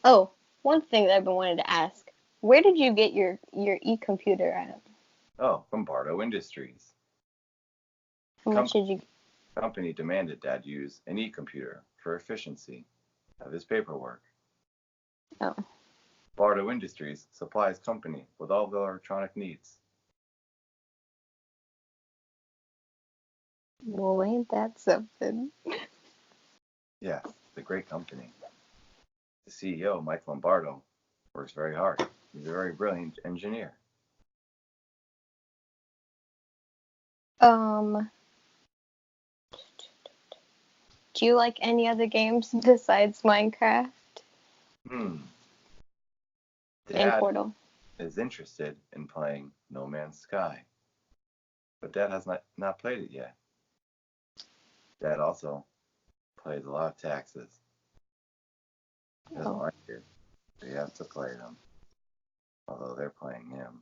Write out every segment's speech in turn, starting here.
Oh, one thing that I've been wanting to ask. Where did you get your e-computer at? Oh, from Bardo Industries. How much Com- did you? company demanded Dad use an e-computer for efficiency of his paperwork. Oh, Bardo Industries supplies company with all the electronic needs. well, ain't that something? Yes, it's a great company. The CEO, Mike Lombardo, works very hard. He's a very brilliant engineer. Um, do you like any other games besides Minecraft Hmm. and Dad Portal? is interested in playing No Man's Sky, but Dad has not played it yet. Dad also plays a lot of taxes. He doesn't Oh, like it, so he has to play them, although they're playing him.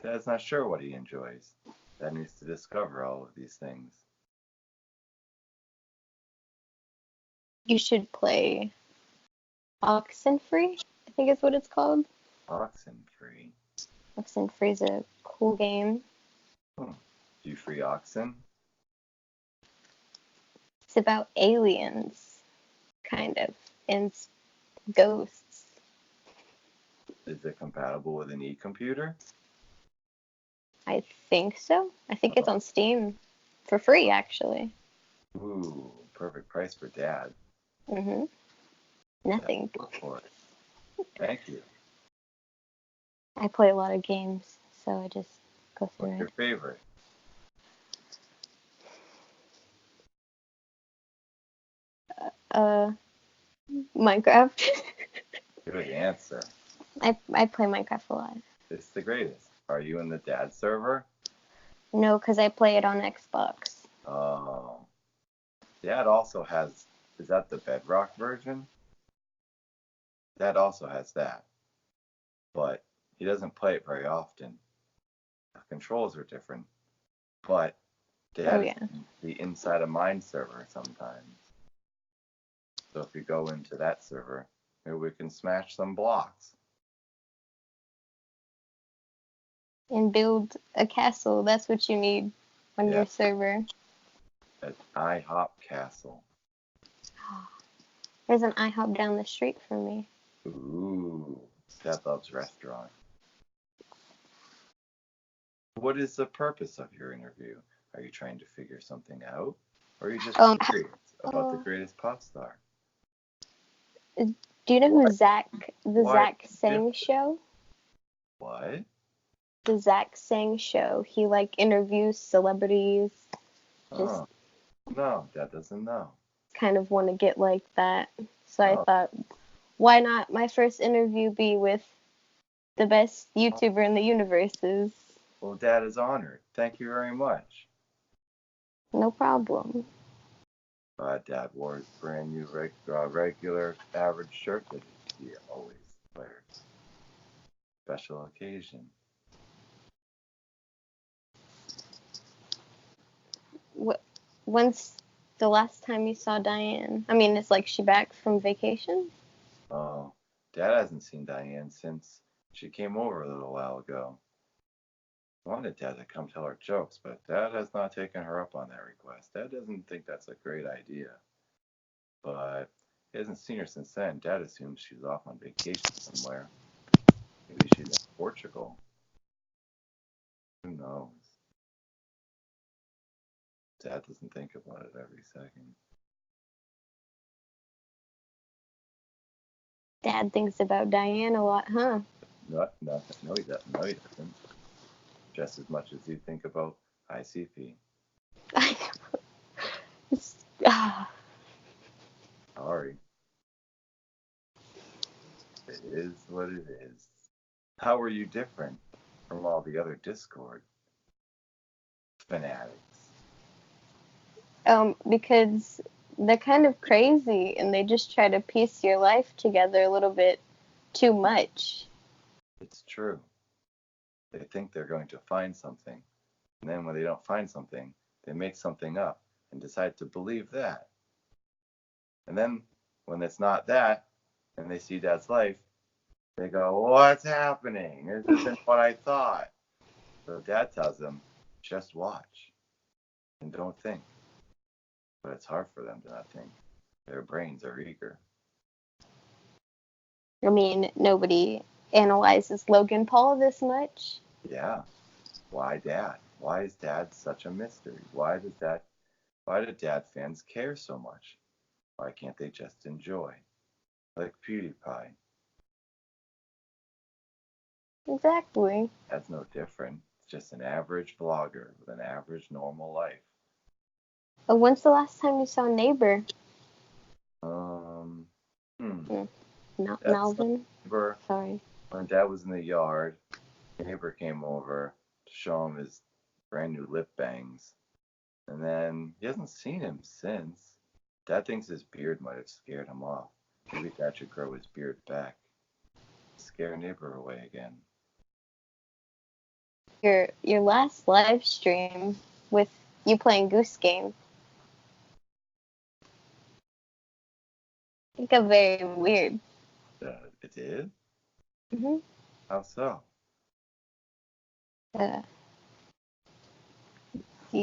Dad's not sure what he enjoys. Dad needs to discover all of these things. you should play Oxenfree. I think is what it's called. Oxenfree. Oxenfree is a cool game. Hmm. Do you free oxen? It's about aliens, kind of, and ghosts. Is it compatible with an e-computer? I think so. I think it's Oh. on Steam for free, actually. Ooh, perfect price for Dad. Mhm. Dad Nothing. will go for it. Thank you. I play a lot of games, so I just go What's through your it. favorite? Uh, Minecraft. Good answer. I play Minecraft a lot. It's the greatest. Are you in the Dad server? No, because I play it on Xbox. Oh. Dad also has, is that the Bedrock version? Dad also has that, but he doesn't play it very often. The controls are different, but Oh Dad is yeah. in the Inside of Mind server sometimes. So if you go into that server, maybe we can smash some blocks And build a castle. That's what you need on yeah, your server. at IHOP Castle. There's an IHOP down the street from me. Ooh, Dad loves restaurant. What is the purpose of your interview? Are you trying to figure something out? Or are you just Um, curious about the uh, greatest pop star? do you know who Why? the Why Zach Sang different? show? What? The Zach Sang show. He like interviews celebrities. Just Oh, no, Dad doesn't know. kind of want to get like that. So I Oh, thought, why not my first interview be with the best YouTuber in the universe? Is well, Dad is honored. Thank you very much. no problem. Dad wore his brand new regular average shirt that he always wears. Special occasion. What? When's the last time you saw Diane? I mean, it's like she back from vacation. Oh, Dad hasn't seen Diane since she came over a little while ago. I wanted Dad to come tell her jokes, but Dad has not taken her up on that request. Dad doesn't think that's a great idea. But he hasn't seen her since then. Dad assumes she's off on vacation somewhere. Maybe she's in Portugal. Who knows? Dad doesn't think about it every second. Dad thinks about Diane a lot, huh? No, nothing. No, he doesn't. No, he doesn't. Just as much as you think about ICP. Ah, Sorry. It is what it is. How are you different from all the other Discord fanatics? because they're kind of crazy and they just try to piece your life together a little bit too much. It's true. They think they're going to find something. And then when they don't find something, they make something up and decide to believe that. And then when it's not that, and they see Dad's life, they go, "What's happening? This isn't what I thought." So Dad tells them, "Just watch and don't think." But it's hard for them to not think. Their brains are eager. I mean, nobody analyzes Logan Paul this much. Yeah. Why Dad? Why is Dad such a mystery? Why do Dad fans care so much? Why can't they just enjoy? Like PewDiePie. Exactly. That's no different. It's just an average vlogger with an average normal life. When's the last time you saw Neighbor? Um, Not That's Melvin. neighbor. Sorry. When Dad was in the yard, neighbor came over to show him his brand new lip bangs. And then he hasn't seen him since. Dad thinks his beard might have scared him off. Maybe Dad should grow his beard back. Scare neighbor away again. Your last live stream with you playing Goose Game. I think I'm very weird. It did? Mhm. How so? Yeah,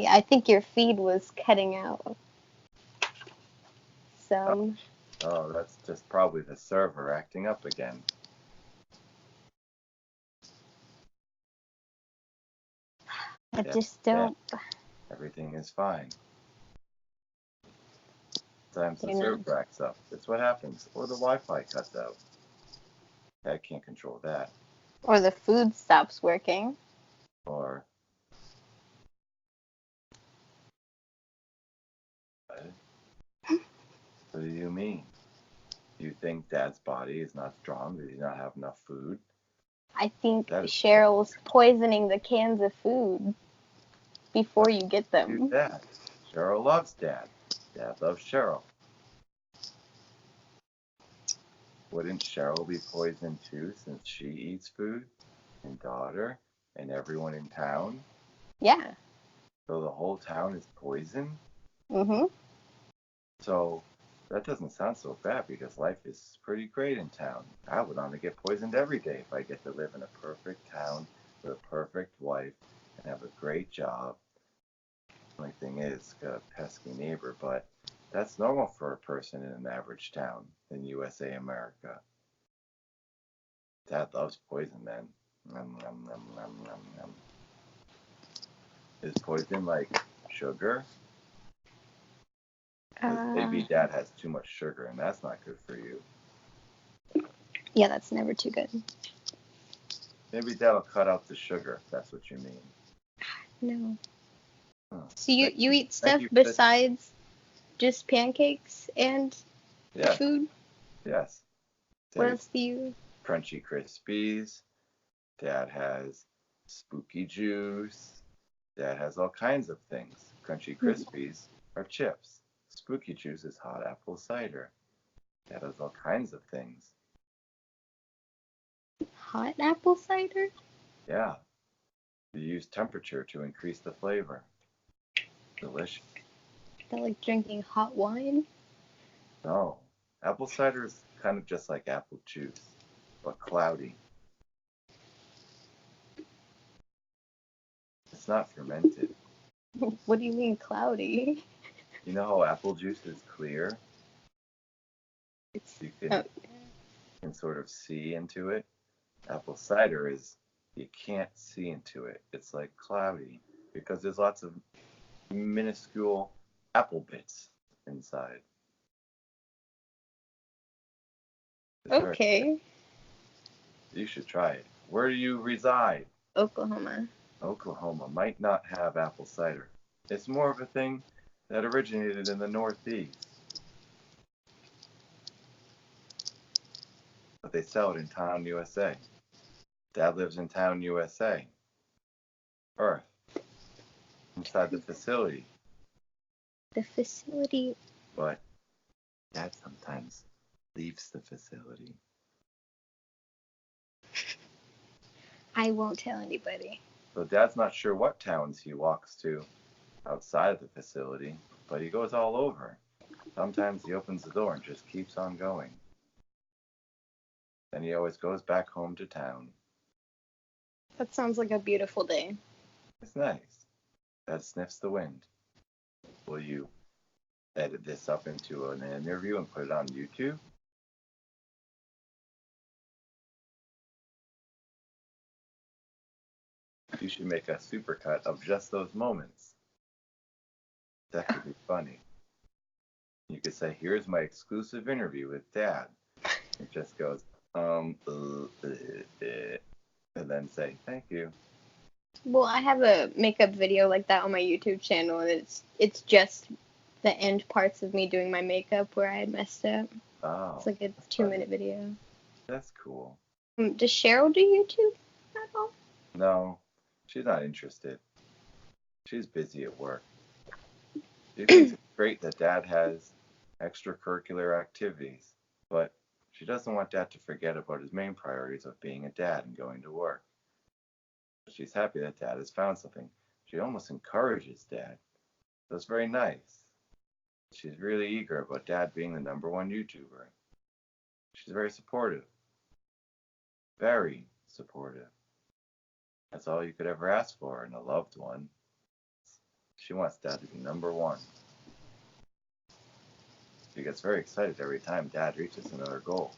I think your feed was cutting out some. Oh, that's just probably the server acting up again. I just don't. Everything is fine. Sometimes the You're not. server acts up. That's what happens. Or the Wi-Fi cuts out. I can't control that. Or the food stops working. Or what? What do you mean? Do you think Dad's body is not strong? Does he not have enough food? I think That is Cheryl's poisoning the cans of food before you get them. Dad. Cheryl loves Dad. Dad loves Cheryl. Wouldn't Cheryl be poisoned too since she eats food? And daughter? And everyone in town? Yeah. So the whole town is poisoned? Mhm. So that doesn't sound so bad because life is pretty great in town. I would want to get poisoned every day if I get to live in a perfect town with a perfect wife and have a great job. The only thing is, got a pesky neighbor, but that's normal for a person in an average town in USA, America. Dad loves poison, man. Nom, nom, nom, nom, nom, nom. Is poison like sugar? Because maybe Dad has too much sugar and that's not good for you. Yeah, that's never too good. Maybe Dad'll cut out the sugar, if that's what you mean. No. Huh. So you eat stuff besides just pancakes and food? Yes. What else do you? Crunchy Krispies. Dad has spooky juice. Dad has all kinds of things. Crunchy Krispies are chips. Spooky juice is hot apple cider. Dad has all kinds of things. Hot apple cider? Yeah. You use temperature to increase the flavor. Delicious. Is that like drinking hot wine? No. Apple cider is kind of just like apple juice, but cloudy. It's not fermented. What do you mean cloudy? You know how apple juice is clear? You can sort of see into it. Apple cider is, you can't see into it. It's like cloudy because there's lots of minuscule apple bits inside. Okay. You should try it. Where do you reside? Oklahoma. Oklahoma might not have apple cider. It's more of a thing that originated in the Northeast. But they sell it in Town, USA. Dad lives in Town, USA. Earth. Inside the facility. The facility. But Dad sometimes leaves the facility. I won't tell anybody. So Dad's not sure what towns he walks to outside of the facility, but he goes all over. Sometimes he opens the door and just keeps on going. Then he always goes back home to town. That sounds like a beautiful day. It's nice. Dad sniffs the wind. Will you edit this up into an interview and put it on YouTube? You should make a supercut of just those moments. That could be funny. You could say, here's my exclusive interview with Dad. It just goes, and then say, thank you. Well, I have a makeup video like that on my YouTube channel, and it's just the end parts of me doing my makeup where I had messed up. Oh. It's like a 2-minute video. That's cool. Does Cheryl do YouTube at all? No, she's not interested. She's busy at work. She thinks it's great that Dad has extracurricular activities, but she doesn't want Dad to forget about his main priorities of being a dad and going to work. She's happy that Dad has found something. She almost encourages Dad. That's very nice. She's really eager about Dad being the #1 YouTuber. She's very supportive. Very supportive. That's all you could ever ask for in a loved one. She wants Dad to be #1. She gets very excited every time Dad reaches another goal.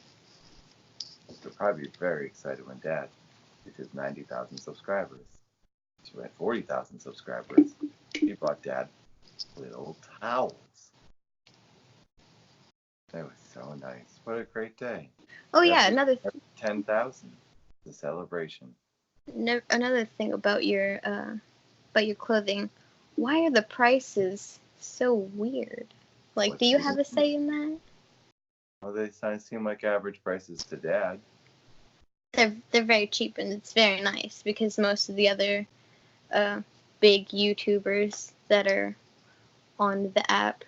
She'll probably be very excited when Dad reaches 90,000 subscribers. She had 40,000 subscribers. She bought Dad little towels. That was so nice. What a great day. Oh yeah, another 10,000. The celebration. Another thing about your clothing. Why are the prices so weird? Like, do you have a say in that? Well, they seem like average prices to Dad. They're very cheap, and it's very nice because most of the other big YouTubers that are on the app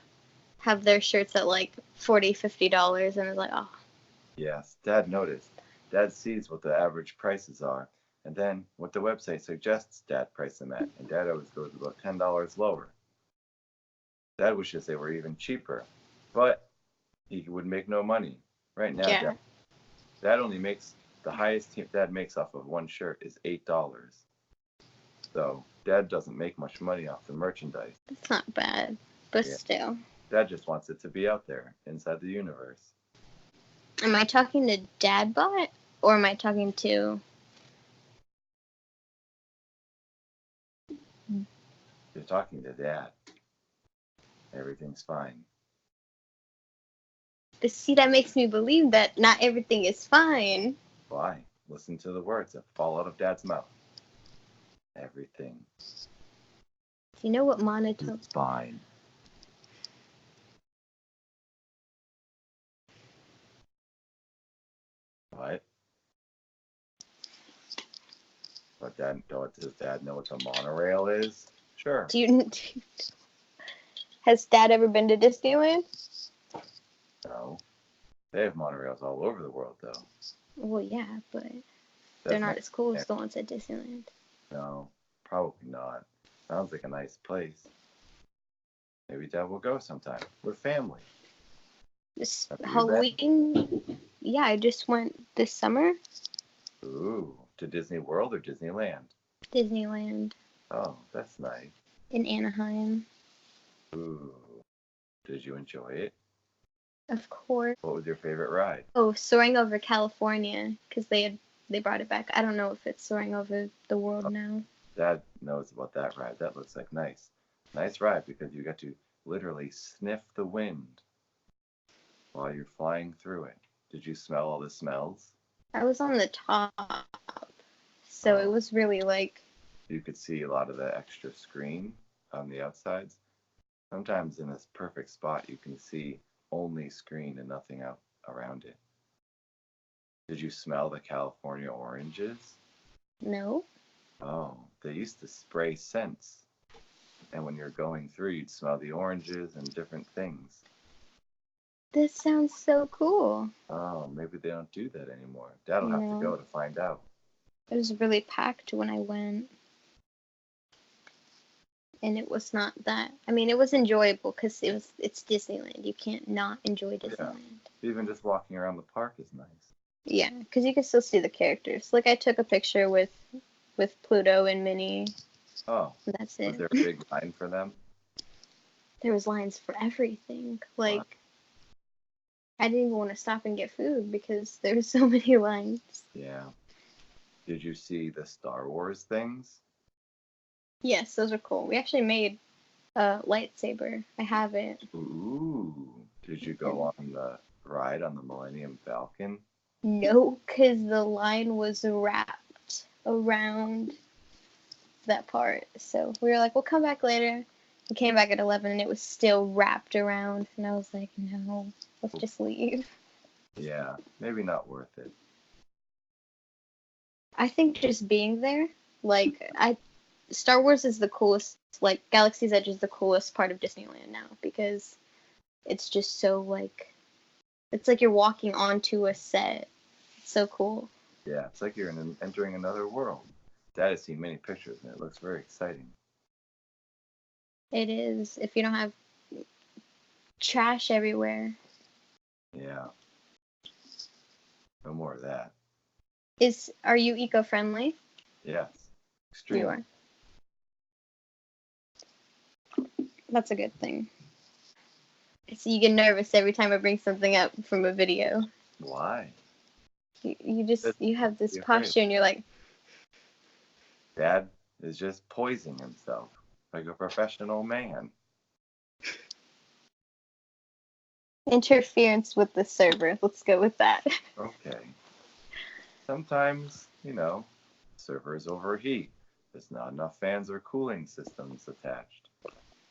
have their shirts at like $40, $50, and it's like, oh. Yes, Dad noticed. Dad sees what the average prices are, and then what the website suggests Dad price them at, and Dad always goes about $10 lower. Dad wishes they were even cheaper, but he would make no money. Right now, Yeah. Dad only makes, the highest Dad makes off of one shirt is $8. So Dad doesn't make much money off the merchandise. It's not bad, but still. Dad just wants it to be out there, inside the universe. Am I talking to Dadbot, or am I talking to... You're talking to Dad. Everything's fine. But see, that makes me believe that not everything is fine. Why? Listen to the words that fall out of Dad's mouth. Everything. Do you know what monotone... It's fine. What? But does Dad know what the monorail is? Sure. Has Dad ever been to Disneyland? No. They have monorails all over the world, though. Well, yeah, but they're not as cool as the ones at Disneyland. No, probably not. Sounds like a nice place. Maybe Dad will go sometime. We're family. This Halloween? Yeah, I just went this summer. Ooh, to Disney World or Disneyland? Disneyland. Oh, that's nice. In Anaheim. Ooh, did you enjoy it? Of course. What was your favorite ride? Oh, Soaring Over California, because they brought it back. I don't know if it's Soaring Over the World now. Dad knows about that ride. That looks like nice ride, because you get to literally sniff the wind while you're flying through it. Did you smell all the smells? I was on the top, so it was really like... You could see a lot of the extra screen on the outsides. Sometimes in this perfect spot, you can see only screen and nothing out around it. Did you smell the California oranges? No. Oh, they used to spray scents. And when you're going through, you'd smell the oranges and different things. This sounds so cool. Oh, maybe they don't do that anymore. Dad'll have to go to find out. It was really packed when I went. and it was not that. I mean, it was enjoyable because it's Disneyland. You can't not enjoy Yeah. Disneyland. Even just walking around the park is nice. Yeah, because you can still see the characters. Like I took a picture with Pluto and Minnie. Oh, And that's was it. there a big line for them? There was lines for everything. Like Wow. I didn't even want to stop and get food because there were so many lines. Yeah. Did you see the Star Wars things? Yes, those are cool. We actually made a lightsaber. I have it. Ooh. Did you go on the ride on the Millennium Falcon? No, because the line was wrapped around that part. So we were like, we'll come back later. We came back at 11 and it was still wrapped around. And I was like, no, let's just leave. Yeah, maybe not worth it. I think just being there, like, Star Wars is the coolest, like, Galaxy's Edge is the coolest part of Disneyland now because it's just so, like, it's like you're walking onto a set. It's so cool. Yeah, it's like you're entering another world. Dad has seen many pictures and it looks very exciting. It is. If you don't have trash everywhere. Yeah. No more of that. Are you eco-friendly? Yes. You Extremely. are. That's a good thing. So you get nervous every time I bring something up from a video. Why? You have this Be afraid. posture and you're like, Dad is just poising himself like a professional man. interference with the server. Let's go with that. Okay. Sometimes, servers overheat. There's not enough fans or cooling systems attached.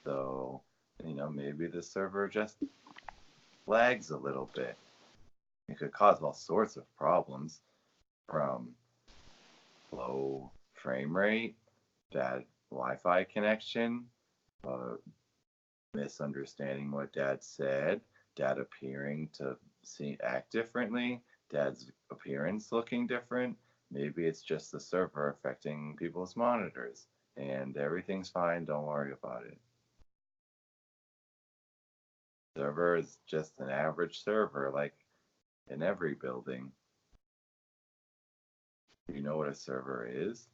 So, maybe the server just lags a little bit. It could cause all sorts of problems, from low frame rate, bad Wi-Fi connection, misunderstanding what Dad said, Dad appearing to act differently, Dad's appearance looking different. Maybe it's just the server affecting people's monitors, and everything's fine. Don't worry about it. Server is just an average server, like in every building. Do you know what a server is?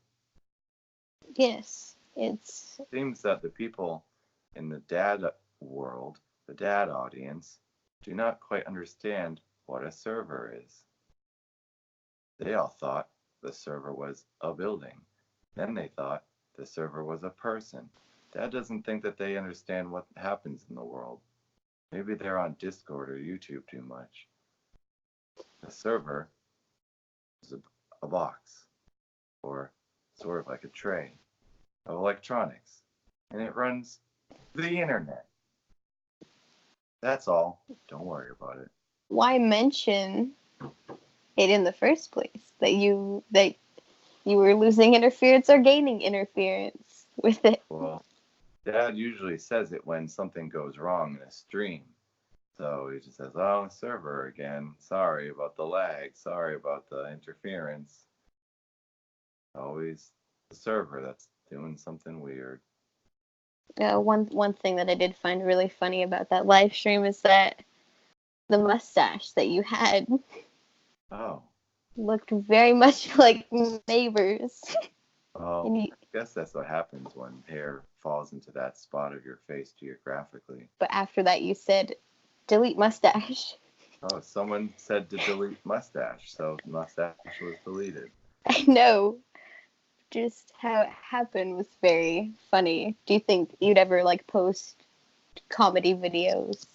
Yes, it's It seems that the people in the dad world, the dad audience, do not quite understand what a server is. They all thought the server was a building. Then they thought the server was a person. Dad doesn't think that they understand what happens in the world. Maybe they're on Discord or YouTube too much. A server is a box, or sort of like a tray of electronics, and it runs the internet. That's all. Don't worry about it. why mention it in the first place that you were losing interference or gaining interference with it. Well, Dad usually says it when something goes wrong in a stream. So he just says, "Oh, server again. Sorry about the lag. Sorry about the interference." Always the server that's doing something weird. One thing that I did find really funny about that live stream is that the mustache that you had Oh, looked very much like neighbors. well, And I guess that's what happens when hair falls into that spot of your face geographically. but after that you said delete mustache. Oh, someone said to delete mustache, so mustache was deleted. I know. Just how it happened was very funny. Do you think you'd ever like post comedy videos?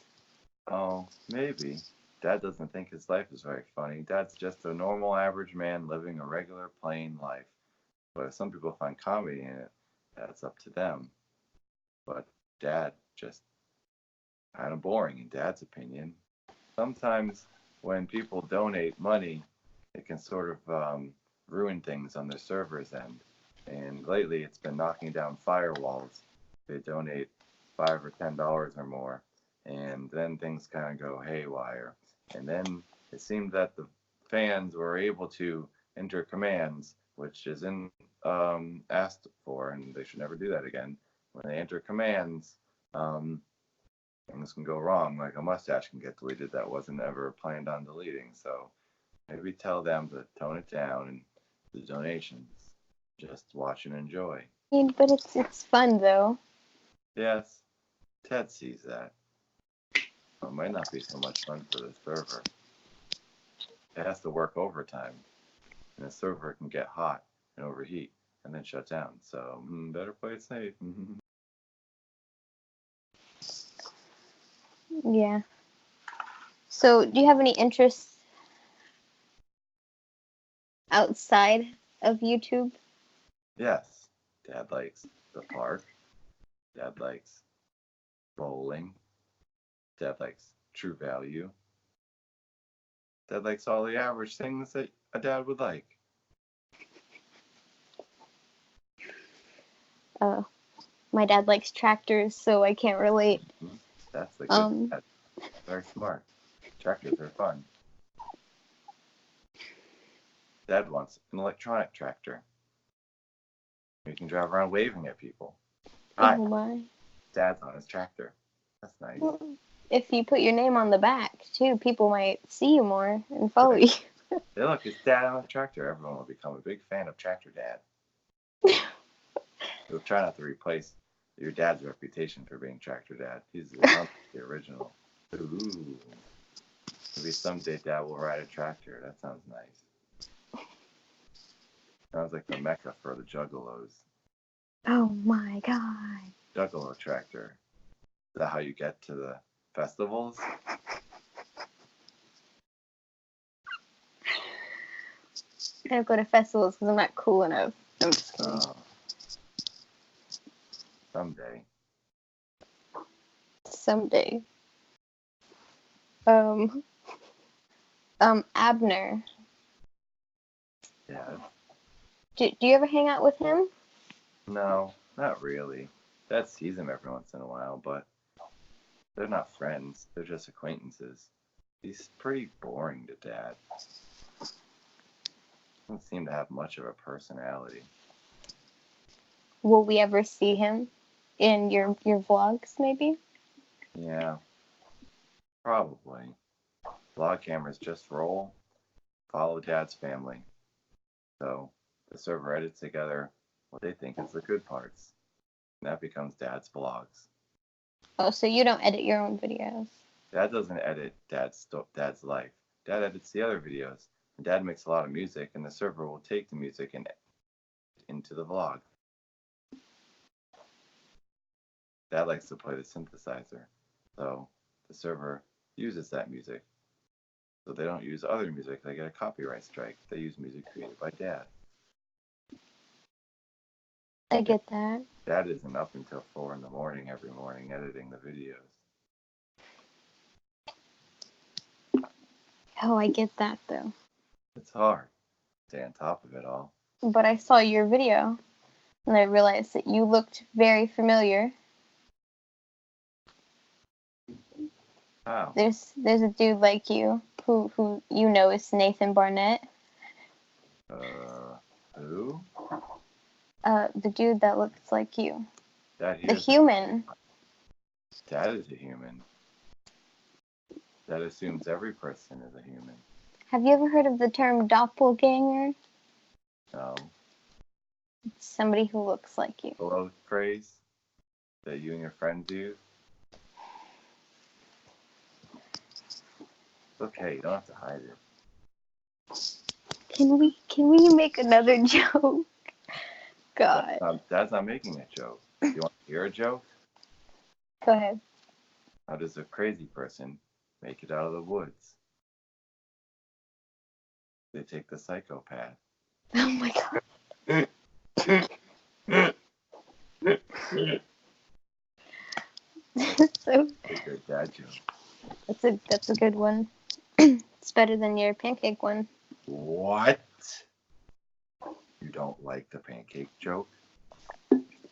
Oh, maybe. Dad doesn't think his life is very funny. Dad's just a normal average man living a regular plain life. But if some people find comedy in it, that's up to them. But Dad just kind of boring in Dad's opinion. Sometimes when people donate money, it can sort of ruin things on their server's end. And lately, it's been knocking down firewalls. They donate $5 or $10 or more, and then things kind of go haywire. And then it seemed that the fans were able to enter commands, which isn't asked for, and they should never do that again. when they enter commands, things can go wrong. Like a mustache can get deleted that wasn't ever planned on deleting. So maybe tell them to tone it down and the donations. Just watch and enjoy. But it's fun though. Yes, Ted sees that. It might not be so much fun for the server. It has to work overtime, and the server can get hot and overheat and then shut down. So better play it safe. Yeah. So, do you have any interests outside of YouTube? Yes, Dad likes the park. Dad likes bowling. Dad likes True Value. Dad likes all the average things that a dad would like. My dad likes tractors, so I can't relate. That's the good dad. Very smart. Tractors are fun. Dad wants an electronic tractor. You can drive around waving at people. Hi. Oh my. Dad's on his tractor. That's nice. If you put your name on the back, too, people might see you more and follow you. Hey, look, it's Dad on the tractor. Everyone will become a big fan of Tractor Dad. You'll try not to replace your dad's reputation for being Tractor Dad. He's the original. Ooh. Maybe someday Dad will ride a tractor. That sounds nice. Sounds like the mecca for the juggalos. Oh my god. Juggalo tractor. Is that how you get to the festivals? I don't go to festivals because I'm not cool enough. I'm just kidding. Someday. Someday. Abner. Yeah. Do you ever hang out with him? No, not really. Dad sees him every once in a while, but they're not friends. They're just acquaintances. He's pretty boring to Dad. Doesn't seem to have much of a personality. Will we ever see him in your vlogs, maybe? Yeah, probably. Vlog cameras just roll, follow Dad's family. So the server edits together what they think is the good parts. And that becomes Dad's vlogs. Oh, so you don't edit your own videos? Dad doesn't edit Dad's life. Dad edits the other videos. And Dad makes a lot of music, and the server will take the music and edit it into the vlog. Dad likes to play the synthesizer, so the server uses that music. So they don't use other music. They get a copyright strike. They use music created by Dad. I get that. Dad isn't up until 4 in the morning every morning editing the videos. Oh, I get that, though. It's hard to stay on top of it all. But I saw your video, and I realized that you looked very familiar. Wow. There's a dude like you who you know is Nathan Barnett. Who? The dude that looks like you. Dad, the human. Dad is a human. That assumes every person is a human. Have you ever heard of the term doppelganger? No. It's somebody who looks like you. Hello phrase that you and your friends use. It's okay, you don't have to hide it. Can we make another joke? God. Dad's not making a joke. You want to hear a joke? Go ahead. How does a crazy person make it out of the woods? They take the psychopath. Oh my god. So, a good dad joke. That's a good one. It's better than your pancake one. What? You don't like the pancake joke?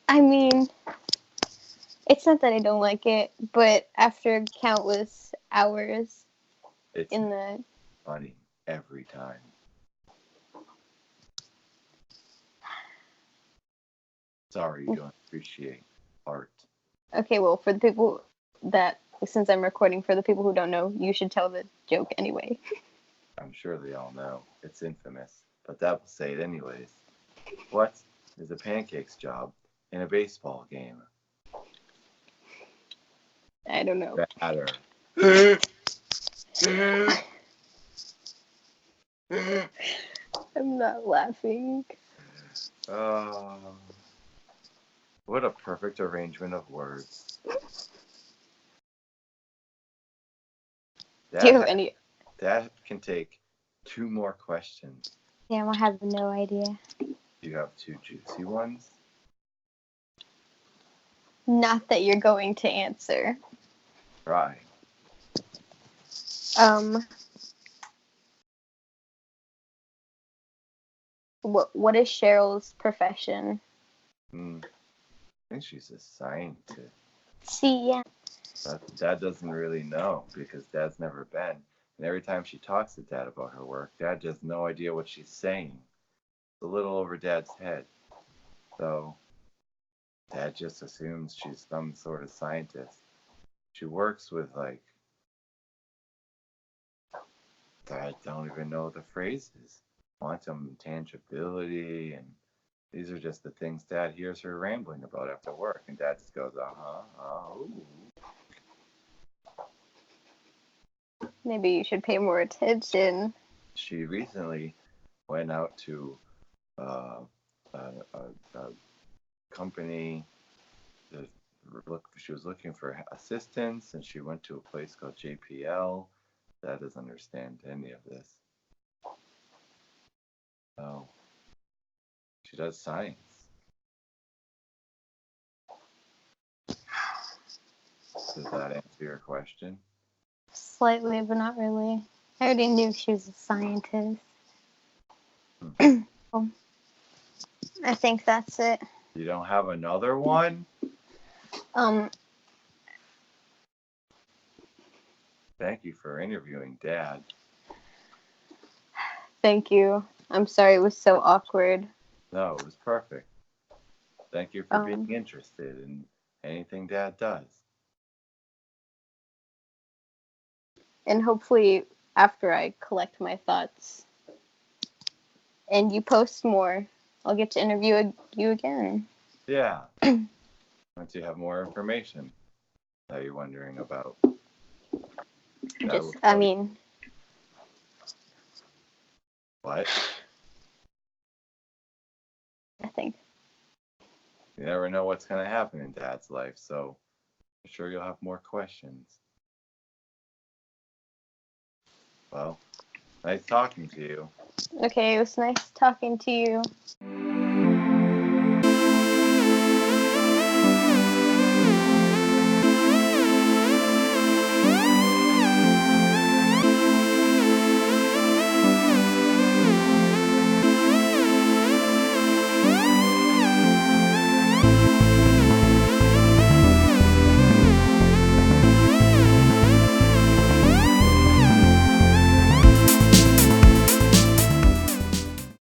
I mean, it's not that I don't like it, but after countless hours it's in the funny every time. Sorry you don't appreciate art. Okay, well, for the people that, since I'm recording, for the people who don't know, you should tell the joke anyway. I'm sure they all know. It's infamous, but that will say it anyways. What is a pancake's job in a baseball game? I don't know. Batter. I'm not laughing. What a perfect arrangement of words. Do you have any? That can take 2 more questions. Damn, I have no idea. You have 2 juicy ones. Not that you're going to answer. Try. What is Cheryl's profession? I think she's a scientist. See, yeah. But Dad doesn't really know because Dad's never been. And every time she talks to Dad about her work, Dad has no idea what she's saying. It's a little over Dad's head. So Dad just assumes she's some sort of scientist. She works with, like, I don't even know the phrases. Quantum tangibility, and these are just the things Dad hears her rambling about after work. And Dad just goes, ooh. Maybe you should pay more attention. She recently went out to a company. She was looking for assistance, and she went to a place called JPL. Dad doesn't understand any of this. So she does science. Does that answer your question? Slightly, but not really. I already knew she was a scientist. Well, I think that's it. You don't have another one? Thank you for interviewing Dad. Thank you. I'm sorry it was so awkward. No, it was perfect. Thank you for being interested in anything Dad does. And hopefully, after I collect my thoughts and you post more, I'll get to interview you again. Yeah. Once you have more information that you're wondering about. What? I think. You never know what's going to happen in Dad's life, so I'm sure you'll have more questions. Well, nice talking to you. Okay, it was nice talking to you.